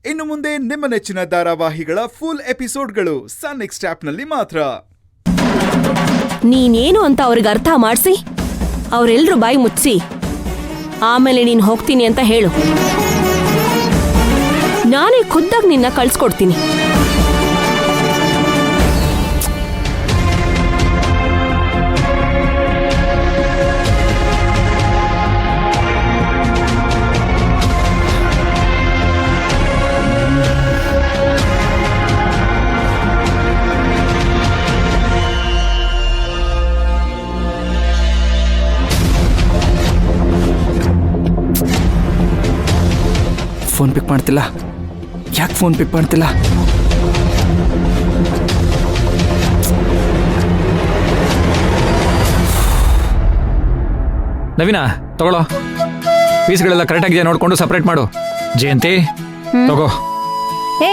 ಇನ್ನು ಮುಂದೆ ನಿಮ್ಮ ನೆಚ್ಚಿನ ಧಾರಾವಾಹಿಗಳ ಫುಲ್ ಎಪಿಸೋಡ್ಗಳು ಸನ್ ನೆಕ್ಸ್ಟ್ ಆಪ್ನಲ್ಲಿ ಮಾತ್ರ. ನೀನೇನು ಅಂತ ಅವ್ರಿಗೆ ಅರ್ಥ ಮಾಡಿಸಿ ಅವರೆಲ್ಲರೂ ಬಾಯಿ ಮುಚ್ಚಿಸಿ ಆಮೇಲೆ ನೀನು ಹೋಗ್ತೀನಿ ಅಂತ ಹೇಳು. ನಾನೇ ಖುದ್ದಾಗಿ ನಿನ್ನ ಕಳ್ಸ್ಕೊಡ್ತೀನಿ. ಫೋನ್ ಪಿಕ್ ಮಾಡ್ತಿಲ್ಲ. ಯಾಕೆ ಫೋನ್ ಪಿಕ್ ಮಾಡ್ತಿಲ್ಲ? ನವೀನ ತಗೊಳ್ಳೋ, ಪೀಸ್ಗಳೆಲ್ಲ ಕರೆಕ್ಟ್ ಆಗಿದೆಯಾ ನೋಡ್ಕೊಂಡು ಸಪರೇಟ್ ಮಾಡು. ಜಯಂತಿ ತಗೋ. ಏ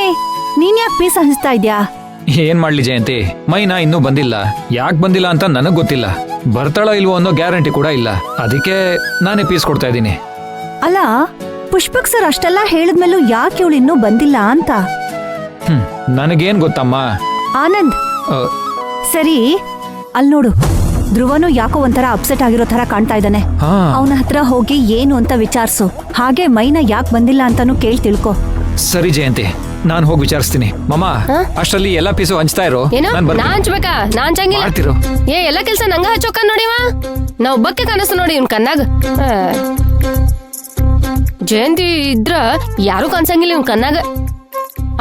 ನೀನ್ ಯಾಕೆ ಪೀಸ್ ಹಂಚ್ತಾ ಇದ್ಯಾ? ಏನ್ ಮಾಡ್ಲಿ ಜಯಂತಿ, ಮೈನಾ ಇನ್ನೂ ಬಂದಿಲ್ಲ. ಯಾಕೆ ಬಂದಿಲ್ಲ ಅಂತ ನನಗ್ ಗೊತ್ತಿಲ್ಲ. ಬರ್ತಾಳೋ ಇಲ್ವೋ ಅನ್ನೋ ಗ್ಯಾರಂಟಿ ಕೂಡ ಇಲ್ಲ. ಅದಕ್ಕೆ ನಾನೇ ಪೀಸ್ ಕೊಡ್ತಾ ಇದ್ದೀನಿ. ಅಲ್ಲ, ಪುಷ್ಪಕ್ ಸರ್ ಅಷ್ಟೆಲ್ಲ ಹೇಳಿದ್ಮೇಲೂ ಯಾಕೆ ಇವಳು ಇನ್ನೂ ಬಂದಿಲ್ಲ ಅಂತ. ನನಗೇನ್ ಗೊತ್ತಮ್ಮ. ಆನಂದ್, ಸರಿ ಅಲ್ ನೋಡು, ಧ್ರುವನು ಯಾಕೋ ಒಂಥರ ಅಪ್ಸೆಟ್ ಆಗಿರೋ ತರ ಕಾಣ್ತಾ ಇದ್ದಾನೆ. ಅವನ ಹತ್ರ ಹೋಗಿ ಏನು ಅಂತ ವಿಚಾರಿಸು. ಹಾಗೆ ಮೈನಾ ಯಾಕೆ ಬಂದಿಲ್ಲ ಅಂತಾನು ಕೇಳಿ ತಿಳ್ಕೊ. ಸರಿ ಜಯಂತಿ, ನಾನ್ ಹೋಗಿ ವಿಚಾರಿಸ್ತೀನಿ. ಮಮ್ಮ ಅಷ್ಟರಲ್ಲಿ ಎಲ್ಲಾ ಪೀಸು ಹಂಚ್ತಾ ಇರೋ. ಹಂಚ್ಬೇಕಾ? ನಾನ್ ಹಂಚಂಗಿಲ್ಲ. ಏ ಎಲ್ಲ ಕೆಲ್ಸ ನಂಗ ಹಚ್ಚೋಕ ನೋಡಿವ. ನಾ ಒಬ್ಬಕ್ಕೆ ಕನಸು ನೋಡಿ ಇವ್ನ ಕಣ್ಣಾಗ. ಜಯಂತಿ ಇದ್ರ ಯಾರು ಕನ್ಸಂಗಿಲ್ಲ ಇವ್ನ ಕಣ್ಣಾಗ.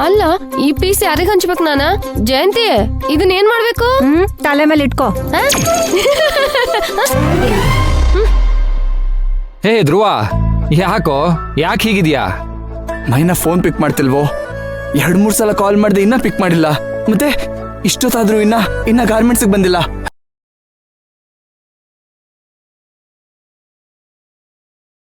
ಅಲ್ಲ, ಈ ಪೀಸ್ ಯಾರಿಗ ಹಂಚ್ಬೇಕು ನಾನ? ಜಯಂತಿ, ಇದನ್ನ ಏನ್ ಮಾಡ್ಬೇಕು? ತಲೆ ಮೇಲೆ ಇಟ್ಕೋ. ಹೇ ಧ್ರುವ, ಯಾಕೆ ಹೀಗಿದ್ಯಾ? ಮೈನಾ ಫೋನ್ ಪಿಕ್ ಮಾಡ್ತಿಲ್ವೋ? 2-3 ಸಲ ಕಾಲ್ ಮಾಡಿದೆ, ಇನ್ನ ಪಿಕ್ ಮಾಡಿಲ್ಲ. ಮತ್ತೆ ಇಷ್ಟೊತ್ತಾದ್ರೂ ಇನ್ನ ಗಾರ್ಮೆಂಟ್ಸ್ ಬಂದಿಲ್ಲ.